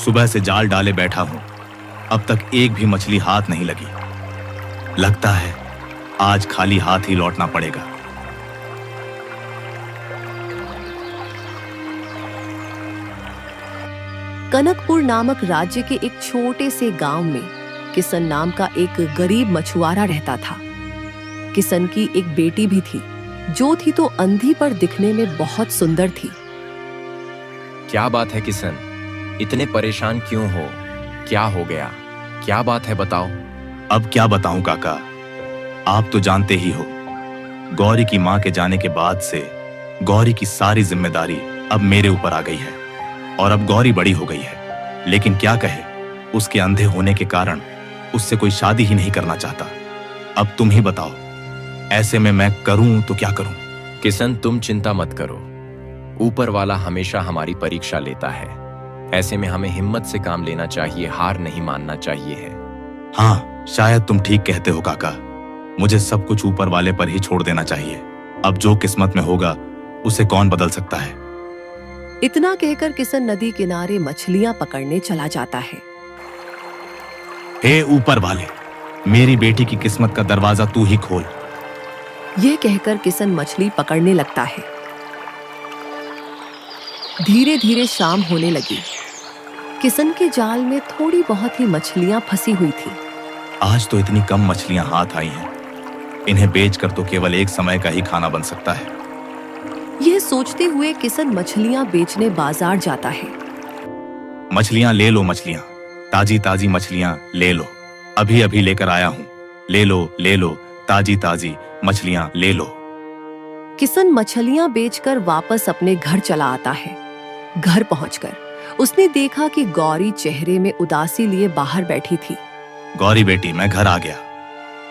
सुबह से जाल डाले बैठा हूं, अब तक एक भी मछली हाथ नहीं लगी। लगता है आज खाली हाथ ही लौटना पड़ेगा। कनकपुर नामक राज्य के एक छोटे से गांव में किशन नाम का एक गरीब मछुआरा रहता था। किशन की एक बेटी भी थी, जो थी तो अंधी पर दिखने में बहुत सुंदर थी। क्या बात है किशन, इतने परेशान क्यों हो? क्या हो गया? क्या बात है, बताओ। अब क्या बताऊं काका, आप तो जानते ही हो, गौरी की मां के जाने के बाद से गौरी की सारी जिम्मेदारी अब मेरे ऊपर आ गई है। और अब गौरी बड़ी हो गई है, लेकिन क्या कहे, उसके अंधे होने के कारण उससे कोई शादी ही नहीं करना चाहता। अब तुम ही बताओ, ऐसे में मैं करूं तो क्या करूं? किशन, तुम चिंता मत करो, ऊपर वाला हमेशा हमारी परीक्षा लेता है। ऐसे में हमें हिम्मत से काम लेना चाहिए, हार नहीं मानना चाहिए है। हाँ, शायद तुम ठीक कहते हो काका, मुझे सब कुछ ऊपर वाले पर ही छोड़ देना चाहिए। अब जो किस्मत में होगा उसे कौन बदल सकता है। इतना कहकर किशन नदी किनारे मछलियां पकड़ने चला जाता है। हे ऊपर वाले, मेरी बेटी की किस्मत का दरवाजा तू ही खोल। यह कहकर किशन मछली पकड़ने लगता है। धीरे धीरे शाम होने लगी। किशन के जाल में थोड़ी बहुत ही मछलियां फंसी हुई थी। आज तो इतनी कम मछलियां हाथ आई हैं, इन्हें बेचकर तो केवल एक समय का ही खाना बन सकता है। यह सोचते हुए किशन मछलियां बेचने बाजार जाता है। मछलियां ले लो, मछलियां, ताजी ताजी मछलियां ले लो, अभी अभी लेकर आया हूं। ले लो, ताजी ताजी मछलियां ले लो। किशन मछलियां बेचकर वापस अपने घर चला आता है। घर पहुंचकर उसने देखा कि गौरी चेहरे में उदासी लिए बाहर बैठी थी। गौरी बेटी, मैं घर आ गया।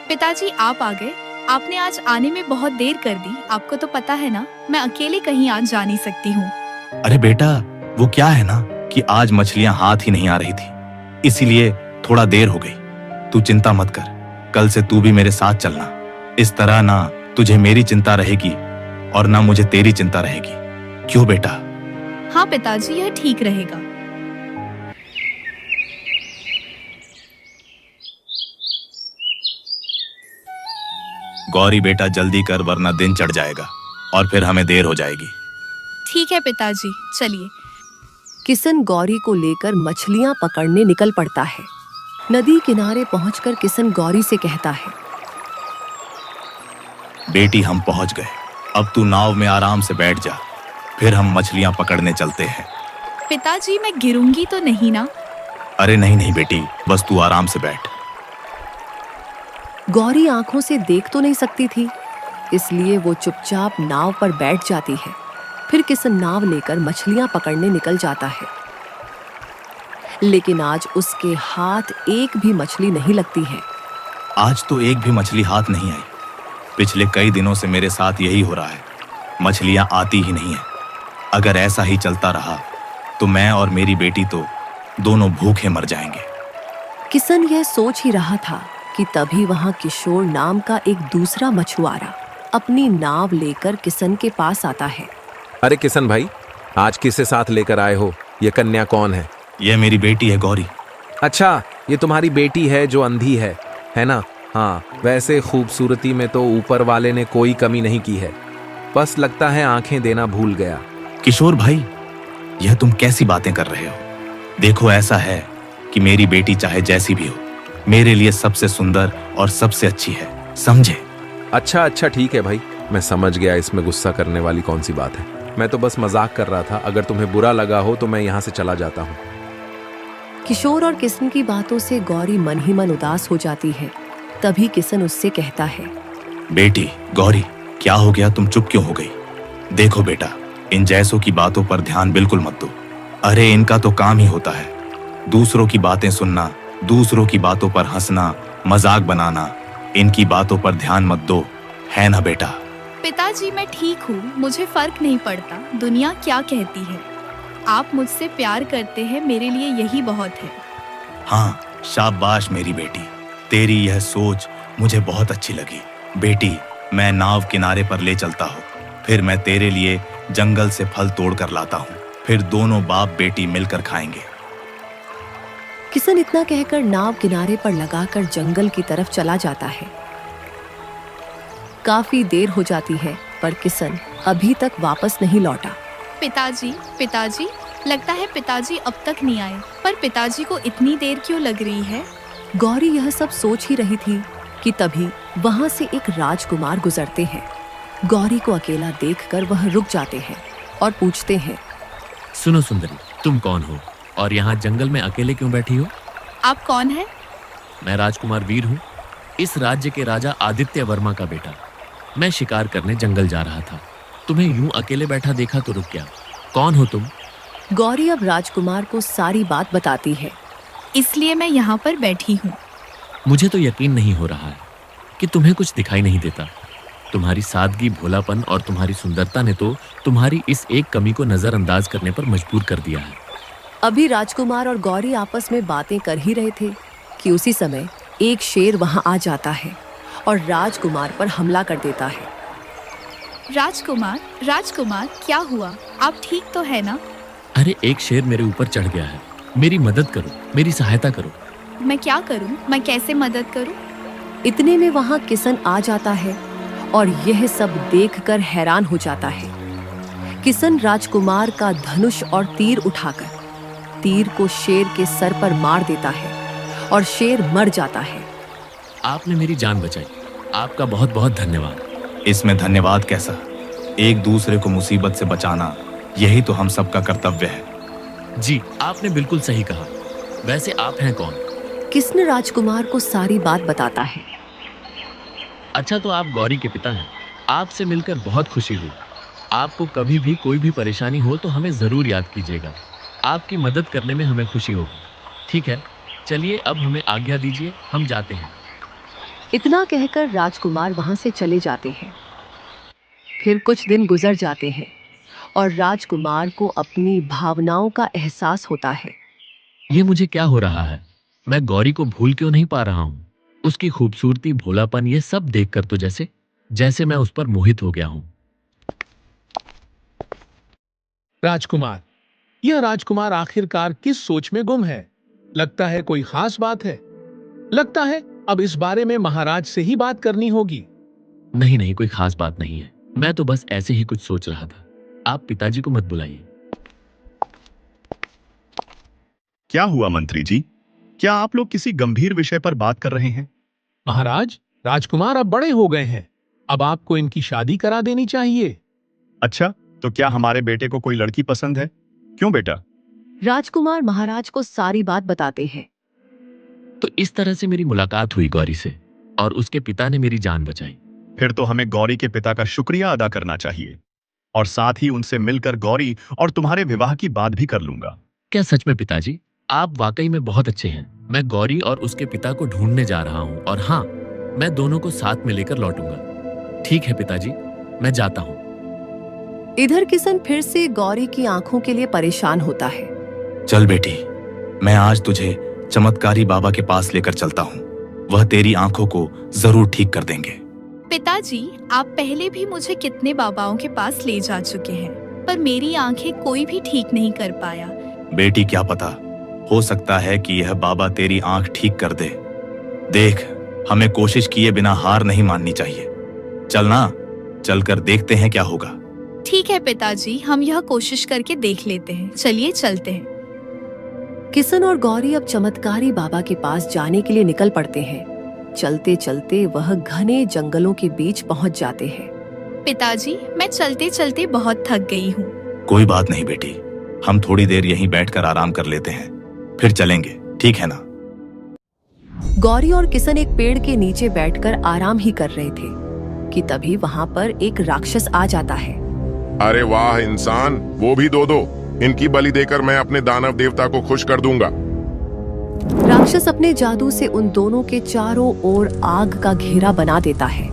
पिताजी, आप आ गए? आपने आज आने में बहुत देर कर दी। आपको तो पता है ना, मैं अकेले कहीं आज जा नहीं सकती हूँ। अरे बेटा, वो क्या है ना कि आज मछलियां हाथ ही नहीं आ रही थी, इसीलिए थोड़ा देर हो गई। तू चिंता मत कर, कल से तू भी मेरे साथ चलना। इस तरह ना तुझे मेरी चिंता रहेगी और ना मुझे तेरी चिंता रहेगी। क्यों बेटा? हाँ पिताजी, यह ठीक रहेगा। गौरी बेटा, जल्दी कर वरना दिन चढ़ जाएगा और फिर हमें देर हो जाएगी। ठीक है पिताजी, चलिए। किशन गौरी को लेकर मछलियां पकड़ने निकल पड़ता है। नदी किनारे पहुंचकर किशन गौरी से कहता है, बेटी, हम पहुंच गए, अब तू नाव में आराम से बैठ जा, फिर हम मछलियां पकड़ने चलते हैं। पिताजी, मैं गिरूंगी तो नहीं ना? अरे नहीं बेटी, बस तू आराम से बैठ। गौरी आंखों से देख तो नहीं सकती थी, इसलिए वो चुपचाप नाव पर बैठ जाती है। फिर किशन नाव लेकर मछलियां पकड़ने निकल जाता है, लेकिन आज उसके हाथ एक भी मछली नहीं लगती है। आज तो एक भी मछली हाथ नहीं आई। पिछले कई दिनों से मेरे साथ यही हो रहा है, मछलियां आती ही नहीं है। अगर ऐसा ही चलता रहा तो मैं और मेरी बेटी तो दोनों भूखे मर जाएंगे। किशन यह सोच ही रहा था कि तभी वहां किशोर नाम का एक दूसरा मछुआरा अपनी नाव लेकर किशन के पास आता है। अरे किशन भाई, आज किसे साथ लेकर आए हो? ये कन्या कौन है? यह मेरी बेटी है गौरी। अच्छा, ये तुम्हारी बेटी है जो अंधी है ना? हाँ, वैसे खूबसूरती में तो ऊपर वाले ने कोई कमी नहीं की है, बस लगता है आंखें देना भूल गया। किशोर भाई, यह तुम कैसी बातें कर रहे हो? देखो, ऐसा है कि मेरी बेटी चाहे जैसी भी हो, मेरे लिए सबसे सुंदर और सबसे अच्छी है, समझे? अच्छा ठीक है भाई, मैं समझ गया, इसमें गुस्सा करने वाली कौन सी बात है। मैं तो बस मजाक कर रहा था, अगर तुम्हें बुरा लगा हो तो मैं यहाँ से चला जाता हूँ। किशोर और किशन की बातों से गौरी मन ही मन उदास हो जाती है। तभी किशन उससे कहता है, बेटी गौरी, क्या हो गया, तुम चुप क्यों हो गई? देखो बेटा, इन जैसों की बातों पर ध्यान बिल्कुल मत दो। अरे इनका तो काम ही होता है दूसरों की बातें सुनना, दूसरों की बातों पर हंसना, मजाक बनाना। इनकी बातों पर ध्यान मत दो, है ना बेटा? पिताजी, मैं ठीक हूँ, मुझे फर्क नहीं पड़ता दुनिया क्या कहती है। आप मुझसे प्यार करते हैं, मेरे लिए यही बहुत है। हाँ, शाबाश मेरी बेटी, तेरी यह सोच मुझे बहुत अच्छी लगी। बेटी, मैं नाव किनारे पर ले चलता हूँ, फिर मैं तेरे लिए जंगल से फल तोड़ कर लाता हूँ, फिर दोनों बाप बेटी मिलकर खाएंगे। किसन इतना कहकर नाव किनारे पर लगाकर जंगल की तरफ चला जाता है। काफी देर हो जाती है पर किसन अभी तक वापस नहीं लौटा। पिताजी, पिताजी, लगता है पिताजी अब तक नहीं आए। पर पिताजी को इतनी देर क्यों लग रही है? गौरी यह सब सोच ही रही थी कि तभी वहां से एक राजकुमार गुजरते हैं। गौरी को अकेला देखकर वह रुक जाते हैं और पूछते हैं, सुनो सुंदरी, तुम कौन हो और यहाँ जंगल में अकेले क्यों बैठी हो? आप कौन है? मैं राजकुमार वीर हूँ, इस राज्य के राजा आदित्य वर्मा का बेटा। मैं शिकार करने जंगल जा रहा था, तुम्हें यूं अकेले बैठा देखा तो रुक गया। कौन हो तुम? गौरी अब राजकुमार को सारी बात बताती है। इसलिए मैं यहाँ पर बैठी हूँ। मुझे तो यकीन नहीं हो रहा है कि तुम्हें कुछ दिखाई नहीं देता। तुम्हारी सादगी, भोलापन और तुम्हारी सुंदरता ने तो तुम्हारी इस एक कमी को नजरअंदाज करने पर मजबूर कर दिया है। अभी राजकुमार और गौरी आपस में बातें कर ही रहे थे कि उसी समय एक शेर वहां आ जाता है और राजकुमार पर हमला कर देता है। राजकुमार, राजकुमार, क्या हुआ? आप ठीक तो है ना? अरे, एक शेर मेरे ऊपर चढ़ गया है। मेरी मदद करो, मेरी सहायता करो। मैं क्या करूं? मैं कैसे मदद करूं? इतने में वहां किसन आ जाता है और यह सब देखकर हैरान हो जाता है। किसन राजकुमार का धनुष और तीर उठाकर तीर को शेर के सर पर मार देता है और शेर मर जाता है। आपने मेरी जान बचाई, आपका बहुत बहुत धन्यवाद। इसमें धन्यवाद कैसा? एक दूसरे को मुसीबत से बचाना यही तो हम सबका कर्तव्य है। जी, आपने बिल्कुल सही कहा। वैसे आप हैं कौन? किसन राजकुमार को सारी बात बताता है। अच्छा, तो आप गौरी के पिता हैं। आपसे मिलकर बहुत खुशी हुई। आपको कभी भी कोई भी परेशानी हो तो हमें जरूर याद कीजिएगा। आपकी मदद करने में हमें खुशी होगी। ठीक है, चलिए अब हमें आज्ञा दीजिए, हम जाते हैं। इतना कहकर राजकुमार वहां से चले जाते हैं। फिर कुछ दिन गुजर जाते हैं और राजकुमार को अपनी भावनाओं का एहसास होता है। ये मुझे क्या हो रहा है? मैं गौरी को भूल क्यों नहीं पा रहा हूँ? उसकी खूबसूरती, भोलापन, ये सब देखकर तो जैसे मैं उस पर मोहित हो गया हूँ। राजकुमार, यह राजकुमार आखिरकार किस सोच में गुम है? लगता है कोई खास बात है। लगता है अब इस बारे में महाराज से ही बात करनी होगी। नहीं नहीं, कोई खास बात नहीं है। मैं तो बस ऐसे ही कुछ सोच रहा था। आप पिताजी को मत बुलाइए। क्या हुआ मंत्री जी? क्या आप लोग किसी गंभीर विषय पर बात कर रहे हैं? महाराज, राजकुमार अब बड़े हो गए हैं। अब आपको इनकी शादी करा देनी चाहिए। अच्छा, तो क्या हमारे बेटे को कोई लड़की पसंद है? क्यों बेटा? राजकुमार महाराज को सारी बात बताते हैं। तो इस तरह से मेरी मुलाकात हुई गौरी से और उसके पिता ने मेरी जान बचाई। फिर तो हमें गौरी के पिता का शुक्रिया अदा करना चाहिए और साथ ही उनसे मिलकर गौरी और तुम्हारे विवाह की बात भी कर लूंगा। क्या सच में पिताजी? आप वाकई में बहुत अच्छे हैं। मैं गौरी और उसके पिता को ढूंढने जा रहा हूँ और हाँ, मैं दोनों को साथ में लेकर लौटूंगा। ठीक है पिताजी, मैं जाता हूँ। इधर किसन फिर से गौरी की आंखों के लिए परेशान होता है। चल बेटी, मैं आज तुझे चमत्कारी बाबा के पास लेकर चलता हूँ। वह तेरी आंखों को जरूर ठीक कर देंगे। पिताजी, आप पहले भी मुझे कितने बाबाओं के पास ले जा चुके हैं, पर मेरी आंखें कोई भी ठीक नहीं कर पाया। बेटी, क्या पता, हो सकता है कि यह बाबा तेरी आंख ठीक कर दे। देख, हमें कोशिश किए बिना हार नहीं माननी चाहिए। चलना, चलकर देखते हैं क्या होगा। ठीक है पिताजी, हम यह कोशिश करके देख लेते हैं। चलिए चलते हैं। किसन और गौरी अब चमत्कारी बाबा के पास जाने के लिए निकल पड़ते हैं। चलते चलते वह घने जंगलों के बीच पहुंच जाते हैं। पिताजी, मैं चलते चलते बहुत थक गई हूँ। कोई बात नहीं बेटी, हम थोड़ी देर यहीं बैठकर आराम कर लेते हैं, फिर चलेंगे, ठीक है ना? गौरी और किसन एक पेड़ के नीचे बैठकर आराम ही कर रहे थे कि तभी वहां पर एक राक्षस आ जाता है। अरे वाह इंसान, वो भी दो। इनकी बलि देकर मैं अपने दानव देवता को खुश कर दूंगा। राक्षस अपने जादू से उन दोनों के चारों ओर आग का घेरा बना देता है।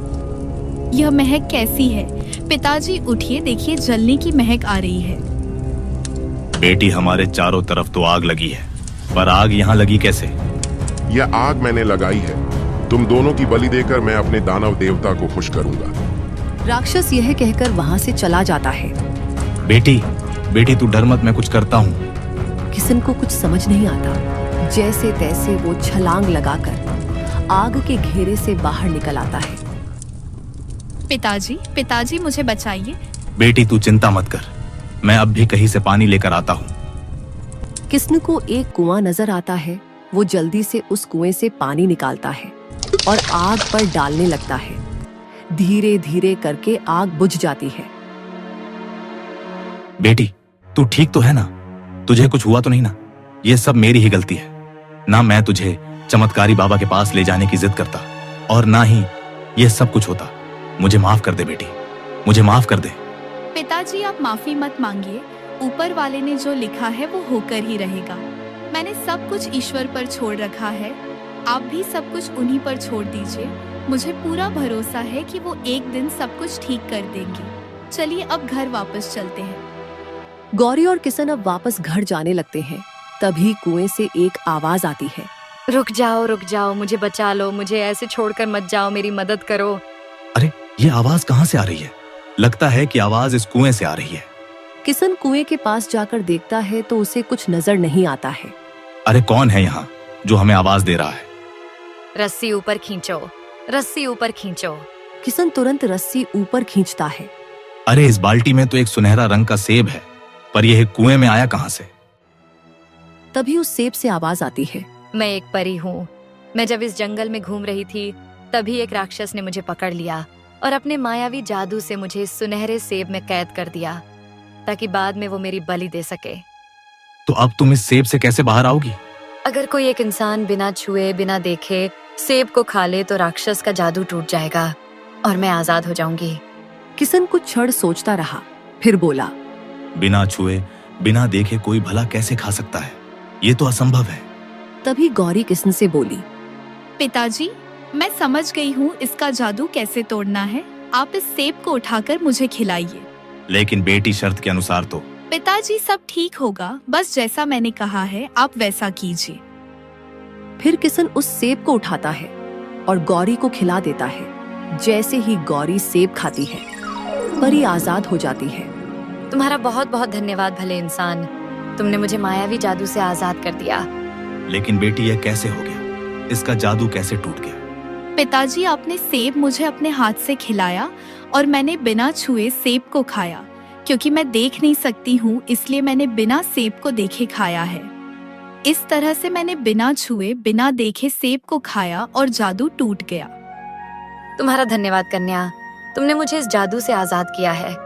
यह महक कैसी है? पिताजी उठिए, देखिए जलने की महक आ रही है। बेटी, हमारे चारों तरफ तो आग लगी है, पर आग यहाँ लगी कैसे? यह आग मैंने लगाई है। तुम दोनों की बलि देकर मैं अपने दानव देवता को खुश करूंगा। राक्षस यह कहकर वहां से चला जाता है। बेटी, तू डर मत, मैं कुछ करता हूँ। किसन को कुछ समझ नहीं आता। जैसे तैसे वो छलांग लगाकर आग के घेरे से बाहर निकल आता है। पिताजी, पिताजी मुझे बचाइए। बेटी तू चिंता मत कर, मैं अब भी कहीं से पानी लेकर आता हूँ। किस्न को एक कुआं नजर आता है। वो जल्दी से उस कुएं से पानी निकालता है और आग पर डालने लगता है। धीरे धीरे करके आग बुझ जाती है। बेटी तू ठीक तो है ना? तुझे कुछ हुआ तो नहीं ना? ये सब मेरी ही गलती है ना। मैं तुझे चमत्कारी बाबा के पास ले जाने की जिद करता और ना ही ये सब कुछ होता। मुझे माफ कर दे बेटी, मुझे माफ कर दे। पिताजी आप माफी मत मांगिए। ऊपर वाले ने जो लिखा है वो होकर ही रहेगा। मैंने सब कुछ ईश्वर पर छोड़ रखा है। आप भी सब कुछ उन्हीं पर छोड़ दीजिए। मुझे पूरा भरोसा है कि वो एक दिन सब कुछ ठीक कर देंगी। चलिए अब घर वापस चलते हैं। गौरी और किशन अब वापस घर जाने लगते हैं। तभी कुएं से एक आवाज आती है। रुक जाओ, मुझे बचा लो, मुझे ऐसे छोड़कर मत जाओ, मेरी मदद करो। अरे ये आवाज कहाँ से आ रही है? लगता है कि आवाज इस कुएं से आ रही है। किशन कुएं के पास जाकर देखता है तो उसे कुछ नजर नहीं आता है। अरे कौन है यहाँ जो हमें आवाज दे रहा है? रस्सी ऊपर खींचो, रस्सी ऊपर खींचो। किशन तुरंत रस्सी ऊपर खींचता है। अरे इस बाल्टी में तो एक सुनहरा रंग का सेब है, पर यह कुएं में आया कहाँ से? तभी उस सेब से आवाज आती है। मैं एक परी हूँ। मैं जब इस जंगल में घूम रही थी तभी एक राक्षस ने मुझे पकड़ लिया और अपने मायावी जादू से मुझे इस सुनहरे सेब में कैद कर दिया ताकि बाद में वो मेरी बलि दे सके। तो अब तुम इस सेब से कैसे बाहर आओगी? अगर कोई एक इंसान बिना छुए बिना देखे सेब को खा ले तो राक्षस का जादू टूट जाएगा और मैं आजाद हो जाऊंगी। किशन कुछ क्षण सोचता रहा, फिर बोला, बिना छुए बिना देखे कोई भला कैसे खा सकता है? ये तो असंभव है। तभी गौरी किशन से बोली, पिताजी मैं समझ गई हूँ इसका जादू कैसे तोड़ना है। आप इस सेब को उठाकर मुझे खिलाइए। लेकिन बेटी शर्त के अनुसार तो। पिताजी सब ठीक होगा, बस जैसा मैंने कहा है आप वैसा कीजिए। फिर किशन उस सेब को उठाता है और गौरी को खिला देता है। जैसे ही गौरी सेब खाती है, परी आजाद हो जाती है। तुम्हारा बहुत बहुत धन्यवाद भले इंसान, तुमने मुझे मायावी जादू से आजाद कर दिया। लेकिन बेटी यह कैसे हो गया? इसका जादू कैसे टूट गया? पिताजी आपने सेब मुझे अपने हाथ से खिलाया और मैंने बिना छुए सेब को खाया। क्योंकि मैं देख नहीं सकती हूँ इसलिए मैंने बिना सेब को देखे खाया है। इस तरह से मैंने बिना छुए बिना देखे सेब को खाया और जादू टूट गया। तुम्हारा धन्यवाद कन्या, तुमने मुझे इस जादू से आजाद किया है,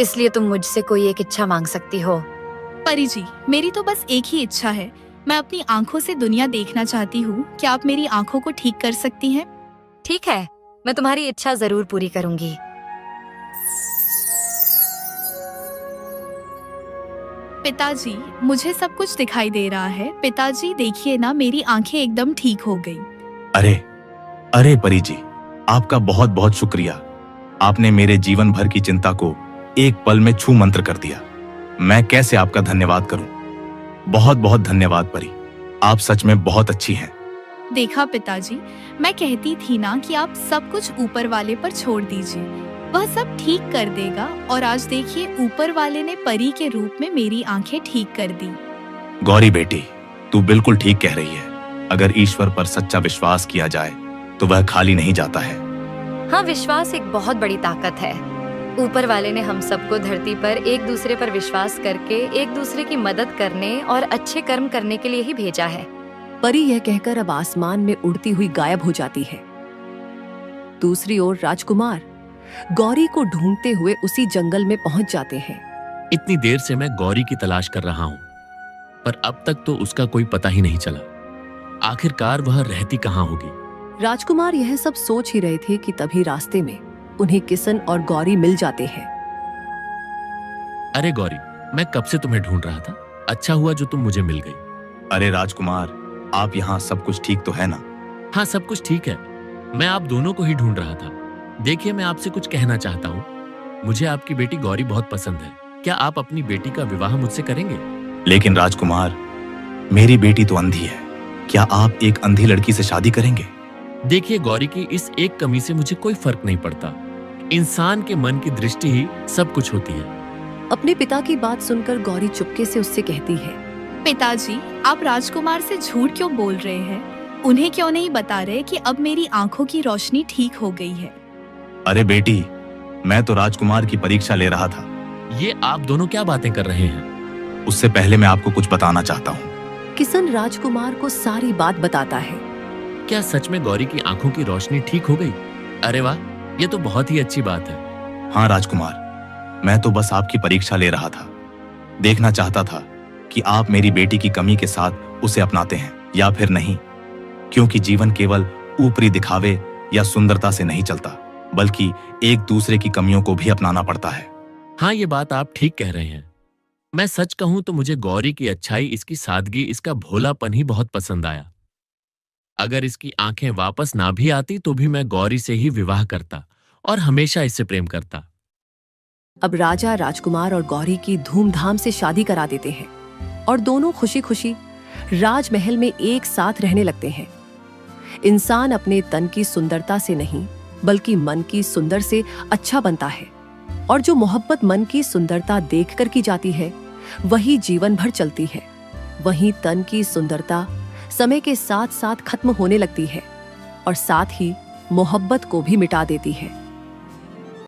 इसलिए तुम मुझसे कोई एक इच्छा मांग सकती हो। परी जी मेरी तो बस एक ही इच्छा है। मैं अपनी आंखों से दुनिया देखना चाहती हूँ। क्या आप मेरी आंखों को ठीक कर सकती हैं? ठीक है, मैं तुम्हारी इच्छा जरूर पूरी करूंगी। पिताजी मुझे सब कुछ दिखाई दे रहा है। पिताजी देखिए ना, मेरी आंखें एकदम ठीक हो गई। अरे अरे परी जी, आपका बहुत बहुत शुक्रिया। आपने मेरे जीवन भर की चिंता को एक पल में छू मंत्र कर दिया। मैं कैसे आपका धन्यवाद करूं? बहुत बहुत धन्यवाद परी, आप सच में बहुत अच्छी हैं। देखा पिताजी, मैं कहती थी ना कि आप सब कुछ ऊपर वाले पर छोड़ दीजिए, वह सब ठीक कर देगा। और आज देखिए ऊपर वाले ने परी के रूप में मेरी आंखें ठीक कर दी। गौरी बेटी, तू बिल्कुल ठीक कह रही है। अगर ईश्वर पर सच्चा विश्वास किया जाए तो वह खाली नहीं जाता है। हाँ, विश्वास एक बहुत बड़ी ताकत है। ऊपर वाले ने हम सबको धरती पर एक दूसरे पर विश्वास करके एक दूसरे की मदद करने और अच्छे कर्म करने के लिए ही भेजा है। परी यह कहकर अब आसमान में उड़ती हुई गायब हो जाती है। दूसरी ओर राजकुमार गौरी को ढूंढते हुए उसी जंगल में पहुंच जाते हैं। इतनी देर से मैं गौरी की तलाश कर रहा हूँ, पर अब तक तो उसका कोई पता ही नहीं चला। आखिरकार वह रहती कहाँ होगी? राजकुमार यह सब सोच ही रहे थे कि तभी रास्ते में उन्हें किशन और गौरी मिल जाते हैं। अरे गौरी, मैं कब से तुम्हें ढूंढ रहा था। अच्छा हुआ जो तुम मुझे मिल गई। अरे राजकुमार, आप यहाँ सब कुछ ठीक तो है ना? हाँ, सब कुछ ठीक है। मैं आप दोनों को ही ढूंढ रहा था। देखिए, मैं आपसे कुछ कहना चाहता हूँ। मुझे आपकी बेटी गौरी बहुत पसंद है। क्या आप अपनी बेटी का विवाह मुझसे करेंगे? लेकिन राजकुमार, मेरी बेटी तो अंधी है। क्या आप एक अंधी लड़की से शादी करेंगे? देखिए गौरी की इस एक कमी से मुझे कोई फर्क नहीं पड़ता। इंसान के मन की दृष्टि ही सब कुछ होती है। अपने पिता की बात सुनकर गौरी चुपके से उससे कहती है, पिताजी, आप राजकुमार से झूठ क्यों बोल रहे हैं? उन्हें क्यों नहीं बता रहे कि अब मेरी आंखों की रोशनी ठीक हो गई है? अरे बेटी, मैं तो राजकुमार की परीक्षा ले रहा था। ये आप दोनों क्या बातें कर रहे हैं? उससे पहले मैं आपको कुछ बताना चाहता हूँ। किशन राजकुमार को सारी बात बताता है। क्या सच में गौरी की आंखों की रोशनी ठीक हो गई? अरे वाह, ये तो बहुत ही अच्छी बात है। हाँ राजकुमार, मैं तो बस आपकी परीक्षा ले रहा था। देखना चाहता था कि आप मेरी बेटी की कमी के साथ उसे अपनाते हैं या फिर नहीं, क्योंकि जीवन केवल ऊपरी दिखावे या सुंदरता से नहीं चलता, बल्कि एक दूसरे की कमियों को भी अपनाना पड़ता है। हाँ, ये बात आप ठीक कह रहे हैं। मैं सच कहूं तो मुझे गौरी की अच्छाई, इसकी सादगी, इसका भोलापन ही बहुत पसंद आया। अगर इसकी आंखें वापस ना भी आती तो भी मैं गौरी से ही विवाह करता और हमेशा इससे प्रेम करता। अब राजा राजकुमार और गौरी की धूमधाम से शादी करा देते हैं और दोनों खुशी खुशी राजमहल में एक साथ रहने लगते हैं। इंसान अपने तन की सुंदरता से नहीं, बल्कि मन की सुंदर से अच्छा बनता है, और जो मोहब्बत मन की सुंदरता देखकर की जाती है वही जीवन भर चलती है। वहीं तन की सुंदरता समय के साथ साथ खत्म होने लगती है और साथ ही मोहब्बत को भी मिटा देती है।